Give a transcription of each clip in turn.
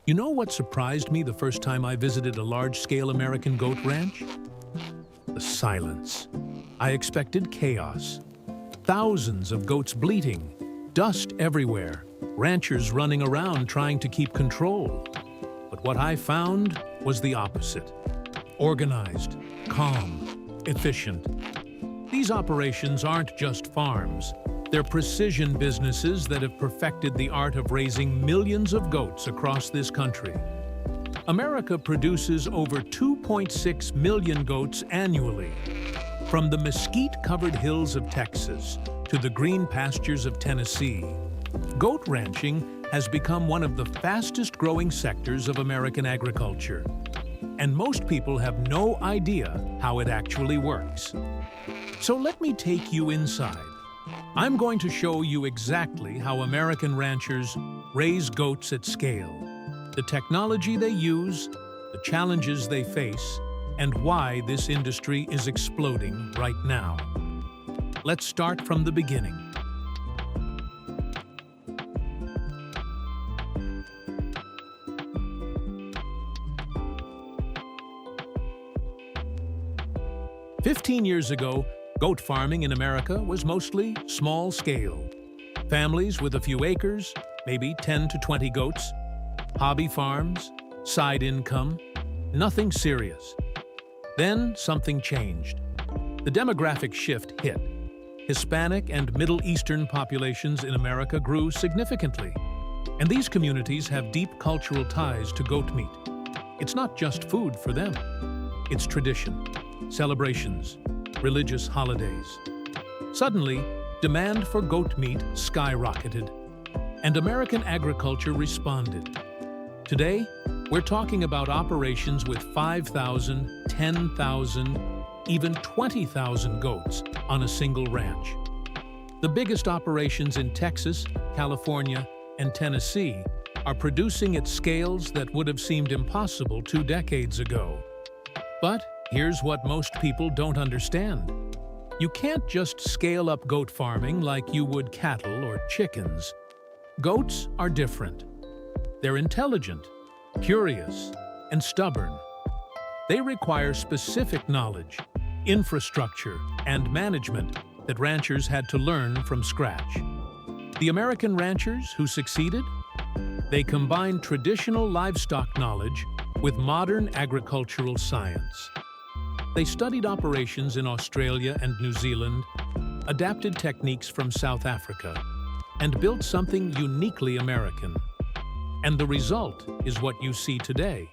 You know what surprised me the first time I visited a large-scale American goat ranch? The silence. I expected chaos. Thousands of goats bleating, dust everywhere, ranchers running around trying to keep control. But what I found was the opposite. Organized, calm, efficient. These operations aren't just farms. They're precision businesses that have perfected the art of raising millions of goats across this country. America produces over 2.6 million goats annually. From the mesquite-covered hills of Texas to the green pastures of Tennessee, goat ranching has become one of the fastest-growing sectors of American agriculture. And most people have no idea how it actually works. So let me take you inside. I'm going to show you exactly how American ranchers raise goats at scale, the technology they use, the challenges they face, and why this industry is exploding right now. Let's start from the beginning. "15 years ago, goat farming in America was mostly small scale. Families with a few acres, maybe 10 to 20 goats, hobby farms, side income, nothing serious. Then something changed. The demographic shift hit. Hispanic and Middle Eastern populations in America grew significantly, and these communities have deep cultural ties to goat meat. It's not just food for them. It's tradition, celebrations, religious holidays. Suddenly, demand for goat meat skyrocketed, and American agriculture responded. Today, we're talking about operations with 5,000, 10,000, even 20,000 goats on a single ranch. The biggest operations in Texas, California, and Tennessee are producing at scales that would have seemed impossible 2 decades ago. But here's what most people don't understand. You can't just scale up goat farming like you would cattle or chickens. Goats are different. They're intelligent, curious, and stubborn. They require specific knowledge, infrastructure, and management that ranchers had to learn from scratch. The American ranchers who succeeded? They combined traditional livestock knowledge with modern agricultural science. They studied operations in Australia and New Zealand, adapted techniques from South Africa, and built something uniquely American. And the result is what you see today: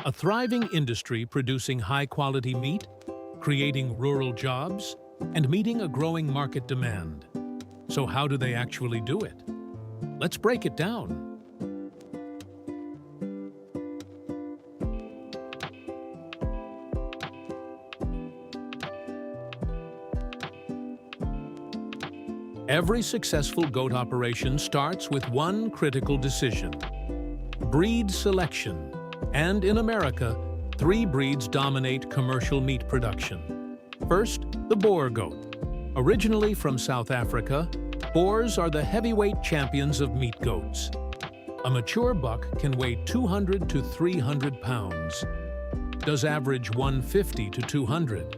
a thriving industry producing high-quality meat, creating rural jobs, and meeting a growing market demand. So how do they actually do it? Let's break it down. Every successful goat operation starts with one critical decision: breed selection. And in America, 3 breeds dominate commercial meat production. First, the Boer goat. Originally from South Africa, Boers are the heavyweight champions of meat goats. A mature buck can weigh 200 to 300 pounds. Does average 150 to 200.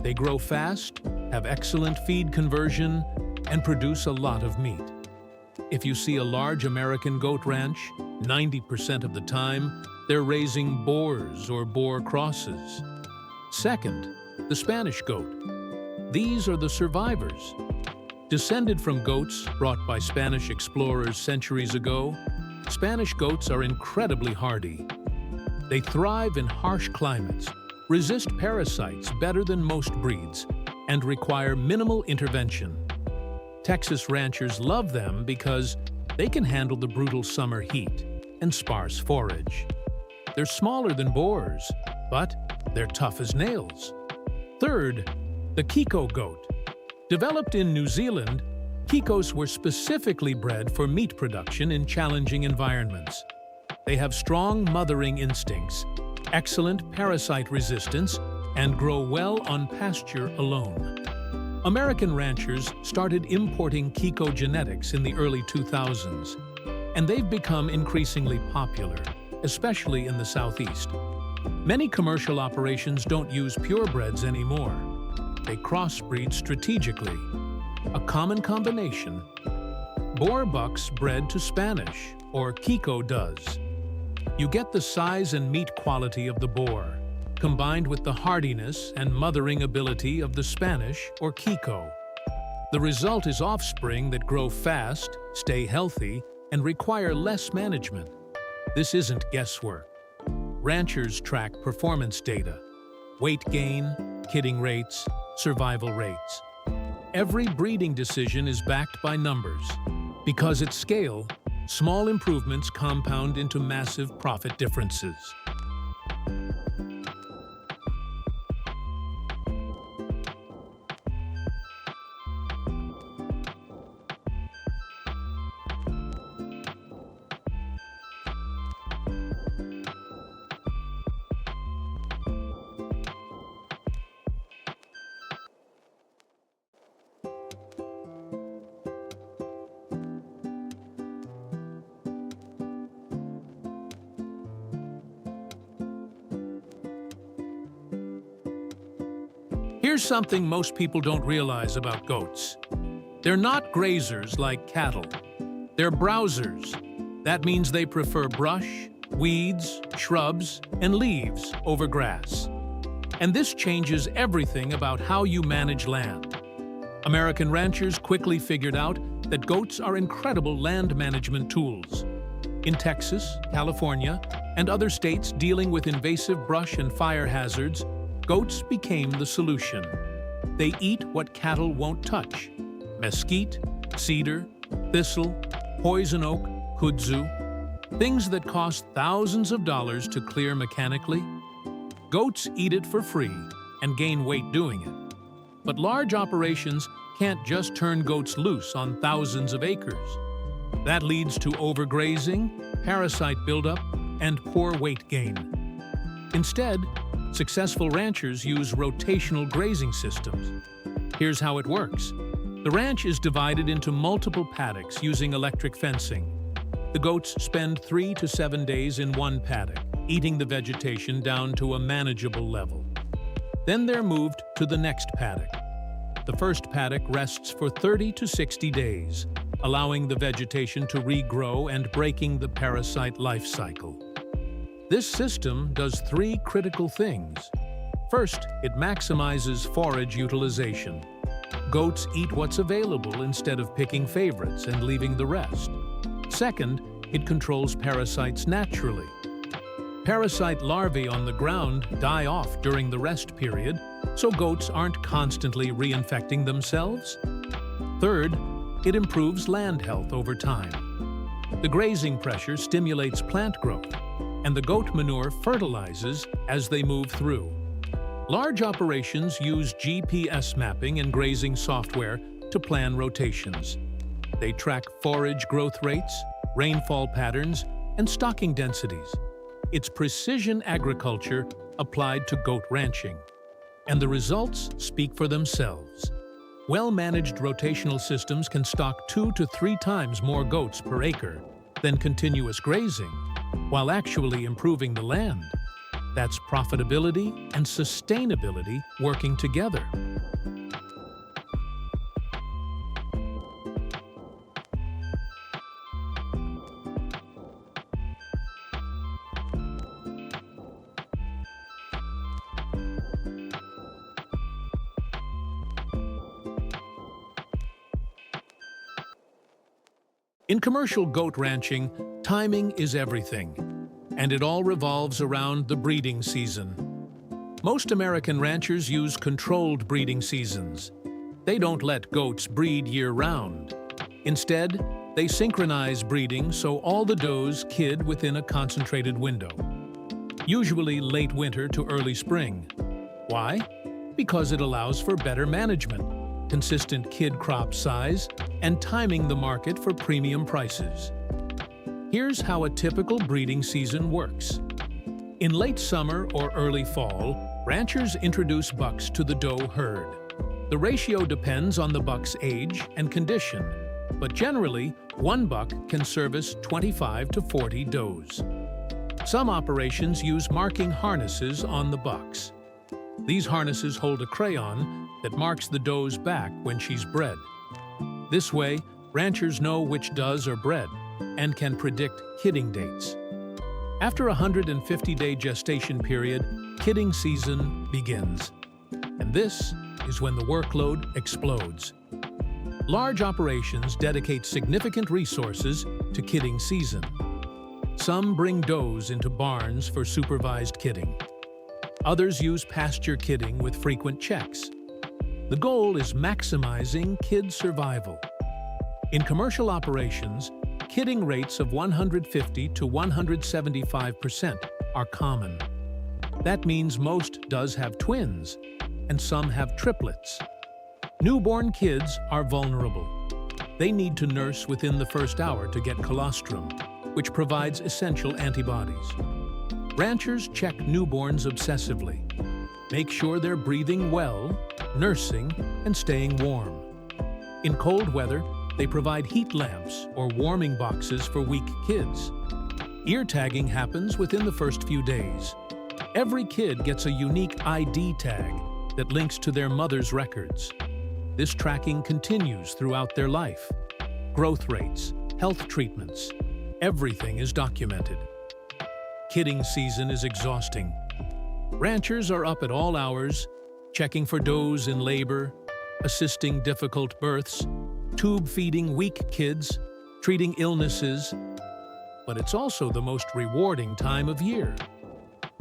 They grow fast, have excellent feed conversion, and produce a lot of meat. If you see a large American goat ranch, 90% of the time, they're raising Boers or Boer crosses. Second, the Spanish goat. These are the survivors. Descended from goats brought by Spanish explorers centuries ago, Spanish goats are incredibly hardy. They thrive in harsh climates, resist parasites better than most breeds, and require minimal intervention. Texas ranchers love them because they can handle the brutal summer heat and sparse forage. They're smaller than Boers, but they're tough as nails. Third, the Kiko goat. Developed in New Zealand, Kikos were specifically bred for meat production in challenging environments. They have strong mothering instincts, excellent parasite resistance, and grow well on pasture alone. American ranchers started importing Kiko genetics in the early 2000s, and they've become increasingly popular. especially in the Southeast. Many commercial operations don't use purebreds anymore. They crossbreed strategically. A common combination: Boer bucks bred to Spanish, or Kiko does. You get the size and meat quality of the Boer, combined with the hardiness and mothering ability of the Spanish, or Kiko. The result is offspring that grow fast, stay healthy, and require less management. This isn't guesswork. Ranchers track performance data: weight gain, kidding rates, survival rates. Every breeding decision is backed by numbers. Because at scale, small improvements compound into massive profit differences. Here's something most people don't realize about goats. They're not grazers like cattle. They're browsers. That means they prefer brush, weeds, shrubs, and leaves over grass. And this changes everything about how you manage land. American ranchers quickly figured out that goats are incredible land management tools. In Texas, California, and other states dealing with invasive brush and fire hazards, goats became the solution. They eat what cattle won't touch: mesquite, cedar, thistle, poison oak, kudzu, things that cost thousands of dollars to clear mechanically. Goats eat it for free and gain weight doing it. But large operations can't just turn goats loose on thousands of acres. That leads to overgrazing, parasite buildup, and poor weight gain. Instead, successful ranchers use rotational grazing systems. Here's how it works. The ranch is divided into multiple paddocks using electric fencing. The goats spend 3 to 7 days in one paddock, eating the vegetation down to a manageable level. Then they're moved to the next paddock. The first paddock rests for 30 to 60 days, allowing the vegetation to regrow and breaking the parasite life cycle. This system does 3 critical things. First, it maximizes forage utilization. Goats eat what's available instead of picking favorites and leaving the rest. Second, it controls parasites naturally. Parasite larvae on the ground die off during the rest period, so goats aren't constantly reinfecting themselves. Third, it improves land health over time. The grazing pressure stimulates plant growth, and the goat manure fertilizes as they move through. Large operations use GPS mapping and grazing software to plan rotations. They track forage growth rates, rainfall patterns, and stocking densities. It's precision agriculture applied to goat ranching. And the results speak for themselves. Well-managed rotational systems can stock 2 to 3 times more goats per acre than continuous grazing, while actually improving the land. That's profitability and sustainability working together. In commercial goat ranching, timing is everything, and it all revolves around the breeding season. Most American ranchers use controlled breeding seasons. They don't let goats breed year-round. Instead, they synchronize breeding so all the does kid within a concentrated window, usually late winter to early spring. Why? Because it allows for better management, consistent kid crop size, and timing the market for premium prices. Here's how a typical breeding season works. In late summer or early fall, ranchers introduce bucks to the doe herd. The ratio depends on the buck's age and condition, but generally, one buck can service 25 to 40 does. Some operations use marking harnesses on the bucks. These harnesses hold a crayon that marks the doe's back when she's bred. This way, ranchers know which does are bred and can predict kidding dates. After a 150-day gestation period, kidding season begins. And this is when the workload explodes. Large operations dedicate significant resources to kidding season. Some bring does into barns for supervised kidding. Others use pasture kidding with frequent checks. The goal is maximizing kid survival. In commercial operations, kidding rates of 150 to 175% are common. That means most does have twins, and some have triplets. Newborn kids are vulnerable. They need to nurse within the first hour to get colostrum, which provides essential antibodies. Ranchers check newborns obsessively. Make sure they're breathing well, nursing, and staying warm. In cold weather, they provide heat lamps or warming boxes for weak kids. Ear tagging happens within the first few days. Every kid gets a unique ID tag that links to their mother's records. This tracking continues throughout their life. Growth rates, health treatments, everything is documented. Kidding season is exhausting. Ranchers are up at all hours, checking for does in labor, assisting difficult births, tube feeding weak kids, treating illnesses. But it's also the most rewarding time of year,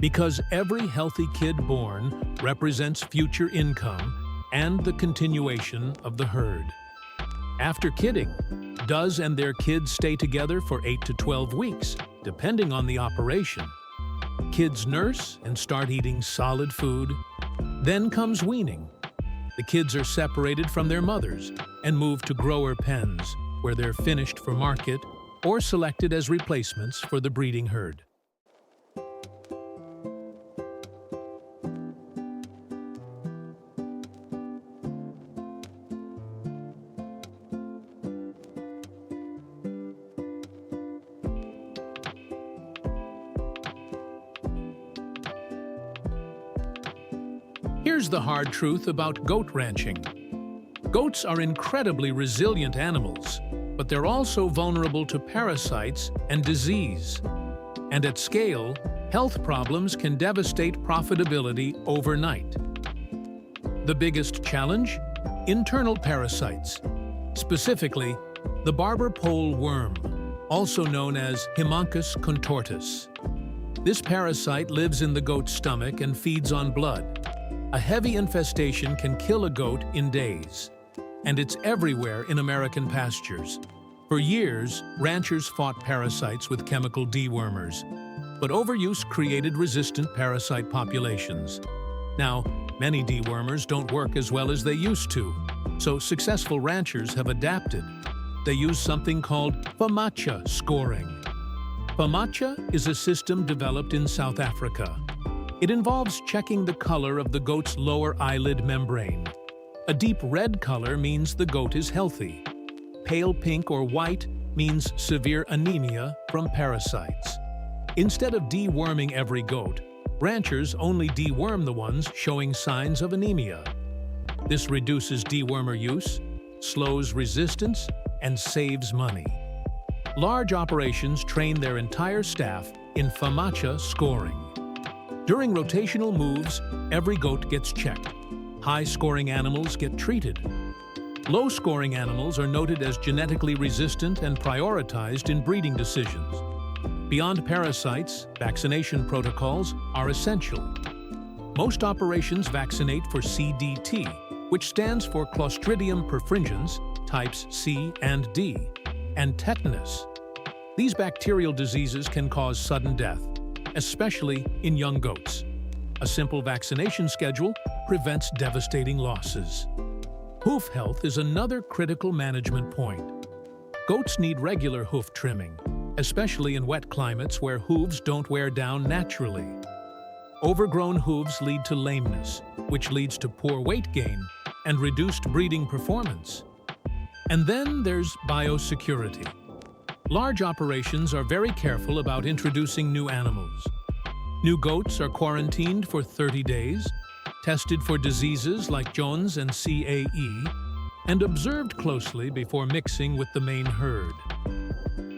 because every healthy kid born represents future income and the continuation of the herd. After kidding, does and their kids stay together for 8 to 12 weeks, depending on the operation. Kids nurse and start eating solid food. Then comes weaning. The kids are separated from their mothers and moved to grower pens, where they're finished for market or selected as replacements for the breeding herd. Here's the hard truth about goat ranching. Goats are incredibly resilient animals, but they're also vulnerable to parasites and disease. And at scale, health problems can devastate profitability overnight. The biggest challenge? Internal parasites, specifically the barber pole worm, also known as Haemonchus contortus. This parasite lives in the goat's stomach and feeds on blood. A heavy infestation can kill a goat in days, and it's everywhere in American pastures. For years, ranchers fought parasites with chemical dewormers, but overuse created resistant parasite populations. Now, many dewormers don't work as well as they used to, so successful ranchers have adapted. They use something called FAMACHA scoring. FAMACHA is a system developed in South Africa. It involves checking the color of the goat's lower eyelid membrane. A deep red color means the goat is healthy. Pale pink or white means severe anemia from parasites. Instead of deworming every goat, ranchers only deworm the ones showing signs of anemia. This reduces dewormer use, slows resistance, and saves money. Large operations train their entire staff in FAMACHA scoring. During rotational moves, every goat gets checked. High-scoring animals get treated. Low-scoring animals are noted as genetically resistant and prioritized in breeding decisions. Beyond parasites, vaccination protocols are essential. Most operations vaccinate for CDT, which stands for Clostridium perfringens, types C and D, and tetanus. These bacterial diseases can cause sudden death, especially in young goats. A simple vaccination schedule prevents devastating losses. Hoof health is another critical management point. Goats need regular hoof trimming, especially in wet climates where hooves don't wear down naturally. Overgrown hooves lead to lameness, which leads to poor weight gain and reduced breeding performance. And then there's biosecurity. Large operations are very careful about introducing new animals. New goats are quarantined for 30 days, tested for diseases like Jones and CAE, and observed closely before mixing with the main herd.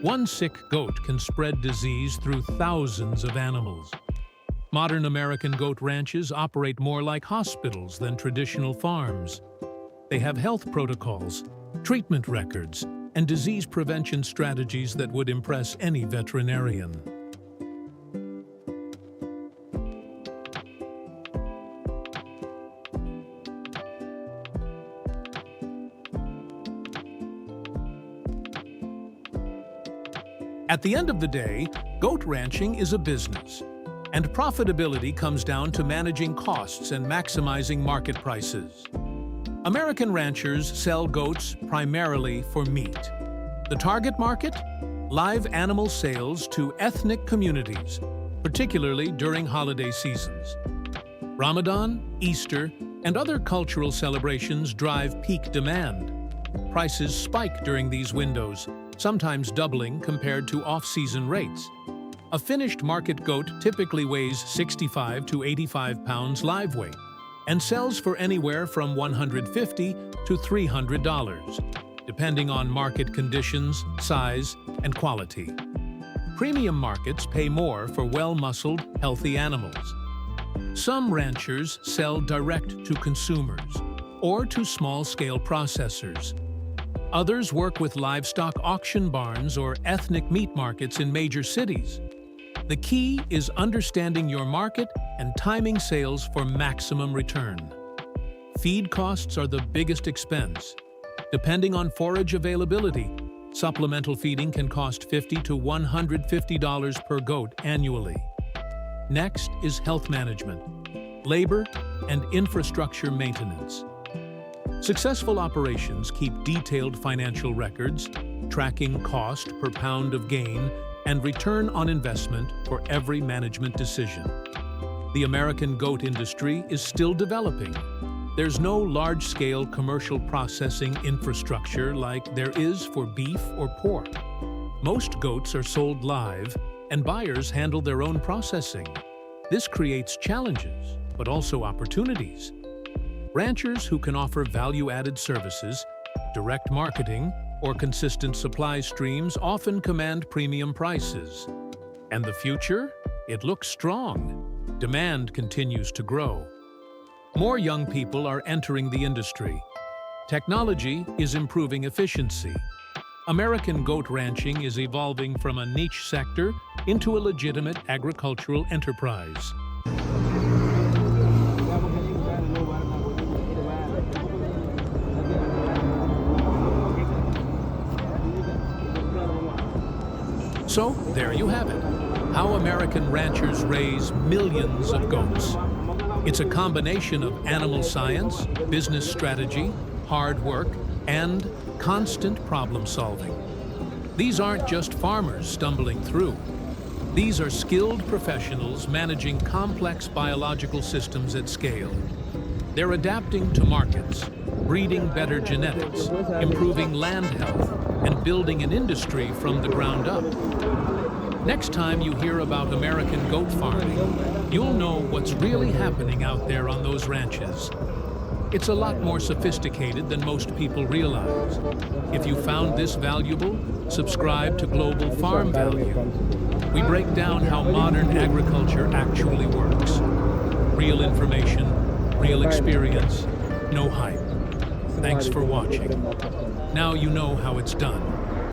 One sick goat can spread disease through thousands of animals. Modern American goat ranches operate more like hospitals than traditional farms. They have health protocols, treatment records, and disease prevention strategies that would impress any veterinarian. At the end of the day, goat ranching is a business, and profitability comes down to managing costs and maximizing market prices. American ranchers sell goats primarily for meat. The target market? Live animal sales to ethnic communities, particularly during holiday seasons. Ramadan, Easter, and other cultural celebrations drive peak demand. Prices spike during these windows, sometimes doubling compared to off-season rates. A finished market goat typically weighs 65 to 85 pounds live weight and sells for anywhere from $150 to $300, depending on market conditions, size, and quality. Premium markets pay more for well-muscled, healthy animals. Some ranchers sell direct to consumers or to small-scale processors. Others work with livestock auction barns or ethnic meat markets in major cities. The key is understanding your market and timing sales for maximum return. Feed costs are the biggest expense. Depending on forage availability, supplemental feeding can cost $50 to $150 per goat annually. Next is health management, labor, and infrastructure maintenance. Successful operations keep detailed financial records, tracking cost per pound of gain and return on investment for every management decision. The American goat industry is still developing. There's no large-scale commercial processing infrastructure like there is for beef or pork. Most goats are sold live, and buyers handle their own processing. This creates challenges, but also opportunities. Ranchers who can offer value-added services, direct marketing, or consistent supply streams often command premium prices. And the future? It looks strong. Demand continues to grow. More young people are entering the industry. Technology is improving efficiency. American goat ranching is evolving from a niche sector into a legitimate agricultural enterprise. So, there you have it. How American ranchers raise millions of goats. It's a combination of animal science, business strategy, hard work, and constant problem solving. These aren't just farmers stumbling through. These are skilled professionals managing complex biological systems at scale. They're adapting to markets, breeding better genetics, improving land health, and building an industry from the ground up. Next time you hear about American goat farming, you'll know what's really happening out there on those ranches. It's a lot more sophisticated than most people realize. If you found this valuable, subscribe to Global Farm Value. We break down how modern agriculture actually works. Real information, real experience, no hype. Thanks for watching. Now you know how it's done.